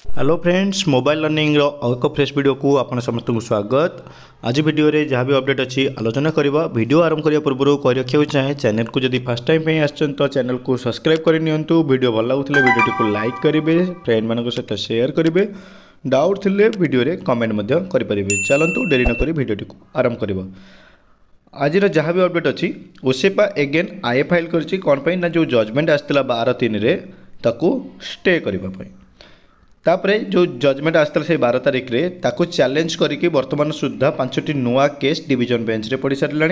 Hello friends, mobile learning एक fresh video को आपन समस्त को स्वागत। आज वीडियो रे जहाँ भी अपडेट अच्छी आलोचना करवा। वीडियो आरंभ करने पूर्व कही रखा चाहे चैनल को जब फर्स्ट टाइम पे आसन तो चैनल को सब्सक्राइब कर नियंतु। वीडियो भल लगुले वीडियो को लाइक करेंगे, फ्रेंड मान सहित शेयर करेंगे, डाउट थिले वीडियो रे कमेंट करेंगे। चलतु डेरी नक वीडियो को आरंभ करवा। आज जहाँ भी अपडेट अच्छी ओसेपा एगेन आए फाइल कर जो जजमेंट आसाला 12/3 ताकू स्टे करने तापरे जो जजमेंट आसाला से 12 तारिख रे ताकू चैलेंज करके वर्तमान सुधा 5टी नुआ केस डिवीजन बेंच रे पड़ सारा।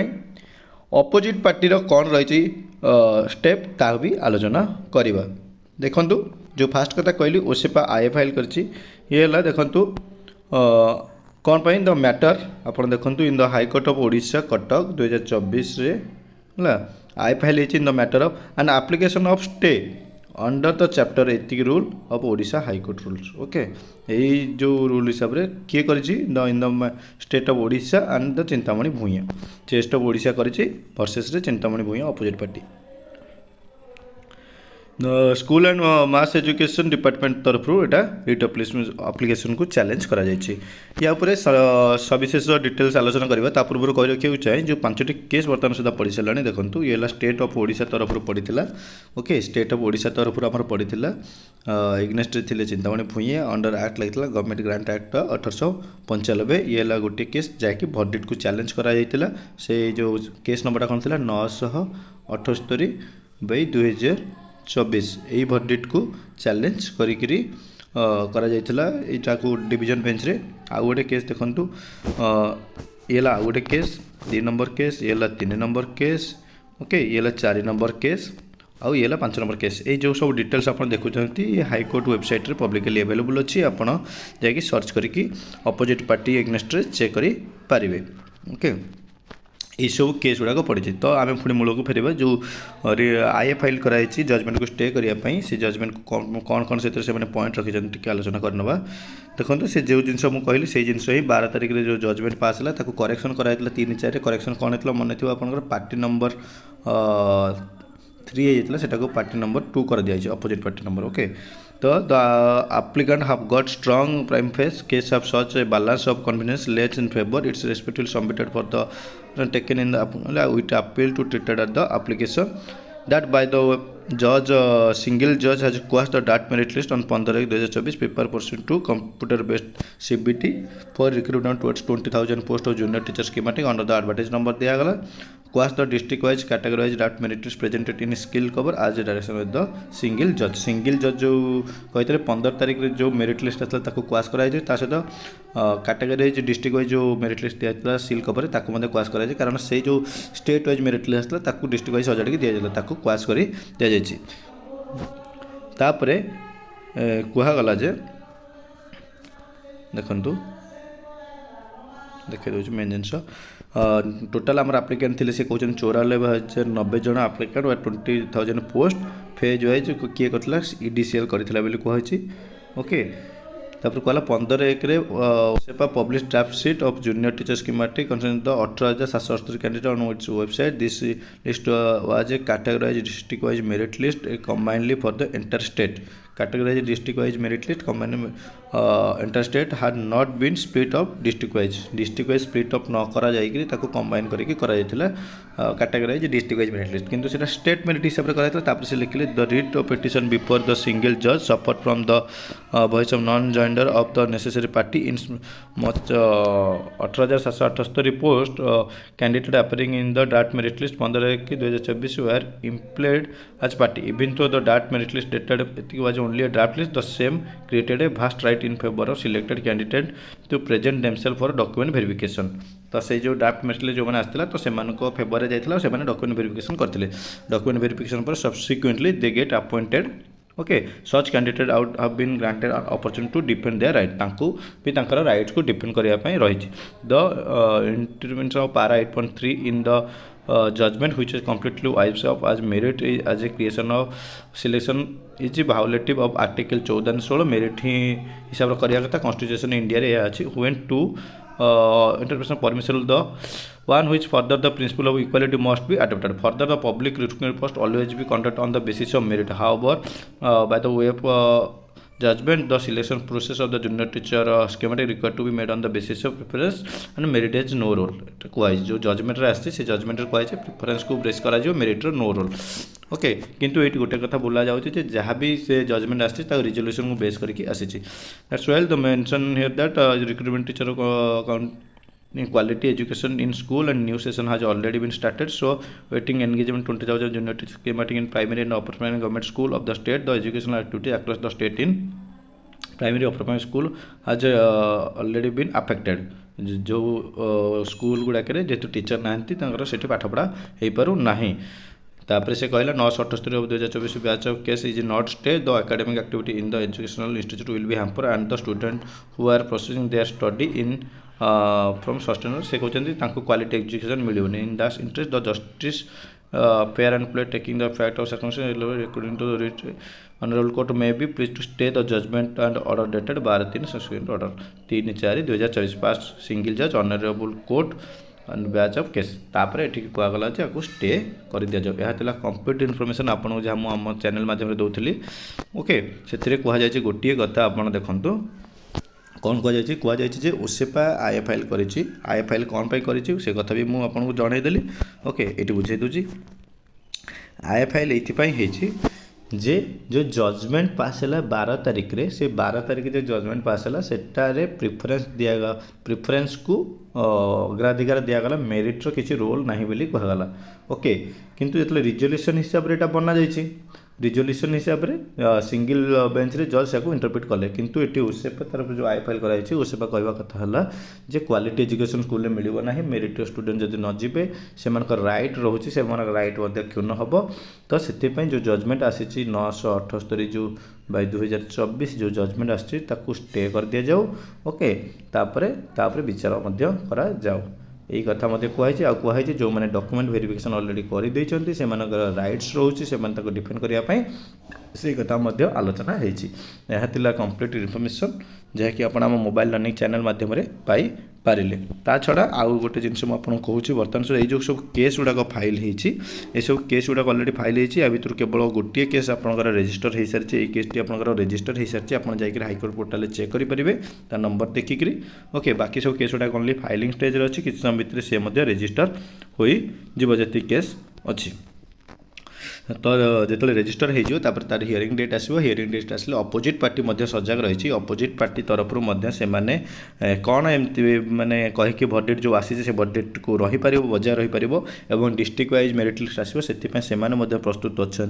अपोजिट पार्टी कौन रही स्टेप ता भी आलोचना करवा। देखु जो फास्ट कथा कहली ओसेपा आए फाइल कर देखु कौन पाई द मैटर आप देखु in the high court of Odisha Cuttack 2024 रे I file in the matter of an application of stay under the chapter 80 rule of Odisha high court rules. Okay, यही जो रूल हिसाब से किए कर in the state of Odisha and the Chintamani Bhuya chest of Odisha कर versus रे Chintamani Bhuya opposite party. School and mass education department तरफ एटा रिट एप्लिकेशन को चैलेंज करा या सविशेष डिटेल्स आलोचना करवा। पूर्व कही रखा चाहे जो 5टी केस बर्तमान सुधा पड़ सारा। देखो ये स्टेट ऑफ ओडिशा तरफ पड़ा। ओके, स्टेट ऑफ ओडिशा तरफ आम पड़ा इग्नेस्ट थे चिंतामणि भूया अंडर एक्ट लगी गवर्नमेंट ग्रांट एक्ट 1895। ये गोटे केस जैकि भर्डिक्ट को चैलेंज करा से जो केस नंबर कौन था 978/2024 यही भर्डिक्ट को चैलेंज करी को डिवीजन बेंच रे। आउ गोटे केस देखु ये आउ गोटे केस 2 नंबर केस, ये 3 नंबर केस, ओके, ये 4 नंबर केस, आउ ये 5 नंबर केस। ये जो सब डिटेल्स आप देखुंत ये हाईकोर्ट वेबसाइट रे पब्लिकली अवेलेबल अच्छी। आपड़ जा सर्च करके अपोजिट पार्टी एग्नेस्ट रे चेक करि पारिबे। ओके, ये सब केस गुड़ाक पड़ी। तो आम पुणी मूल को फेरवा जो आए फाइल कराई जजमेंट को स्टे करने से जजमेंट को कौन कौन से पॉइंट रखी आलोचना करनवा। देखो से जो जिन कहली से जिन ही 12 तारिख में जो जजमेंट पास है करेक्शन कराई 3/4 करेक्शन कौन होता मन थी आप पार्टी नंबर 3 होता है पार्टी नंबर 2 कर दिया अपोजिट पार्टी नंबर। ओके, तो the applicant have got strong prime facie case of such a balance of convenience lays in favor its respectively submitted for the taken in the with appeal to treated at the application that by the judge single judge has quashed the DAT merit list on 15/2024 paper pursuant to computer based CBT for recruitment towards 20,000 post of junior teacher schematic under the advertised number दिया गला। quash the district wise category wise DAT merit list presented in skill cover as a direction with the single judge जो कहते 15 तारिख रे जो merit list आता ताको quash कराई ता सहित कैटेगरी वाइज डिस्ट्रिक्ट वाइज जो मेरिट लिस्ट दिया सील कवर ताको मते क्वाश कराई कारण से जो स्टेट वाइज मेरिट लिस्ट आता ताको डिस्ट्रिक्ट वाइज सजाड़ के दिया ताको क्वाश करी दिया जायछि। तापरे कुहागला जे देखंतु देखे दूँ मेन जिनस टोटाल आम आप्लिकेंट थे से कहते 94,090 जन आप्लिकेंट 20,000 पोस्ट फेज वाइज किए करता EDCL करता कही। ओके, तापर कहला 15/1 सेपा publish draft sheet of junior teacher schematic concerning the 18,778 candidate on its website. This list was a categorised district wise merit list combinely for the entire state. Categorised district wise merit list combine entire state had not been split of district wise split of न करा जायकरी ताको combine करके करा जायतिला categorised district wise merit list किंतु सेटा state merit हिसाब रे करा जायतिला। तापर से लिखले the writ of petition before the single जज suffer from the voice of non joinder of the necessary party in 18,778 post candidate appearing in the DAT merit list 15/1/2024 were employed as party even though the DAT merit list dated was only a draft list. The same created a vast right in favor of selected candidate to present themselves for document verification। तो से जो draft merit list जो मैंने आसला तो से favour रे जाइथिला से डॉक्यूमेंट वेरिफिकेशन करथिले। डॉक्यूमेंट वेरिफिकेशन पर subsequently they get appointed. Okay, such candidate out have been granted opportunity to defend their right तांको भी तांकर राइट्स को डिफेंड करिया पई रही। द इंटरवेंशन ऑफ पारा 8.3 in the judgment which is completely wipes off as merit as a creation of selection is violative of article 14 and 16 merit ही हिसाब रे करिया कथा constitution इंडिया रे अछि when to interpretation permissible the one which further the principle of equality must be adopted. Further, the public recruitment must always be conducted on the basis of merit. However, by the way of judgment the selection process of the junior teacher schematic required to be made on the basis of preference and merit has no role এটা কুয়াই जो judgement रे आछि से judgement रे कुआइ छै preference को brace करा जो मेरिट रो नो रोल ओके किंतु एटी गोटे कथा बोला जाउछि जे जहाँ भी से जजमेंट आछि ता रिजोल्यूशन को बेस करके आछि that's well the mention here that recruitment teacher quality education in school and new session has already been started, so waiting engagement 20,000 junior teachers schematic in primary and upper primary government school of the state. The educational activity across the state in primary upper primary school has already been affected. जो school गुड़ाक जेहेतु teacher ना से पाठपढ़ा हो पार ना तापर से कहला 978 of 2024 batch of case is not stay the academic activity in the educational institute will be hamper and the student who are processing their study in from sustainable से कहते क्वालिटी एजुकेशन मिलूनी in that interest the justice fair and play taking the fact of circumstances according to the honorable court may be pleased to stay the judgment and order dated 12/3 subsequent order 3/4/2024 past single judge honorable court and batch of case तापर एठी कहगला जे आपको stay कर दिया जाओ यह थिला complete information आपन जे हम चैनल माध्यम रे दउथली ओके सेथिरे कहा जाय जे गोटिए कथा आपन देखंतु कौन कहुचे ओसेपा आय फाइल करी आय फाइल कौन पाई करी से कथा भी मुझे आपको जनईदेली ओके ये बुझे दूसरी आय फाइल ये जे जो जजमेंट पास है 12 तारिख रे से 12 तारिख जो जजमेंट पास है सेटारे प्रिफरेंस दिया प्रिफरेंस को अग्राधिकार दिगला मेरिट रो किसी रोल ना बोली कहगला ओके किंतु जो रिजोल्यूशन हिसाब से बना जाइए रिजोल्यूशन हिसाब से सिंगल बेंच रे जज से इंटरप्रिट कले किंतु ये ओसेपा तरफ जो आय फाइल कराई ओसेपा कहवा कथा है जे क्वालिटी एजुकेशन स्कूल में मिलना ना मेरिट स्टूडेंट जब न जीवे से रईट रोचे से रईट क्षुण्ण हम तो से जो जजमेंट आसी 978 जो बाय 2024 जो जजमेंट आसी स्टे कर दि जाऊ ओके तापर विचार करा जाऊ यही कथा मत कहुई आहुई जो मैंने डॉक्यूमेंट वेरिफिकेशन ऑलरेडी कर से राइट्स रोचे से डिफेंड करने से कथा आलोचना होती कंप्लीट इनफॉरमेशन जहाँकि आप मोबाइल लर्निंग चैनल माध्यम पाई पारे ता छड़ा आउ गोटे जिनस मुझे कहूँ बर्तमान सुधा ये सब केस गुड़ाक फाइल हो सब केस गुड़ाक अलरेडी फाइल हो भितर केवल गोटे केस आपंकर रेजिस्टर हो सारी ये केसटी आपंकर रेजिस्टर हो सारी आप जाकर हाइकोर्ट पोर्टाल चेक करेंगे ता नंबर देखिक ओके बाकी सब केस गुड़ाक ओनली फाइलिंग स्टेज अच्छी किसी समय भितर सी रेजिस्टर हो जी केस अच्छी तो जो रजिस्टर हो तार हियरिंग डेट आसो हियरिंग डेट आसले अपोजिट पार्टी सजग रही अपोजिट पार्टी तरफ से कौन एमती माने कहीकि वर्डिक्ट जो आसी से वर्डिक्ट को रही पार बजाय रही पार और डिस्ट्रिक्ट वाइज मेरिट लिस्ट आसो से प्रस्तुत अच्छा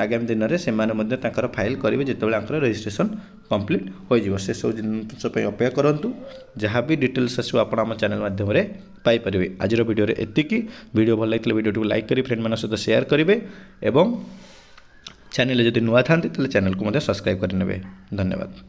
आगामी दिन में से फाइल करेंगे जिते रजिस्ट्रेशन कंप्लीट हो से सब जिनस अपेक्षा करूँ जहाँ भी डिटेल्स आसो आप चैनल माध्यम पाइपर आज वीडियो एतिकी वीडियो भल लगे वीडियो को लाइक करी फ्रेंड मान सहित शेयर करेंगे एवं चैनल जब नुआ था चैनल को सब्सक्राइब करने धन्यवाद।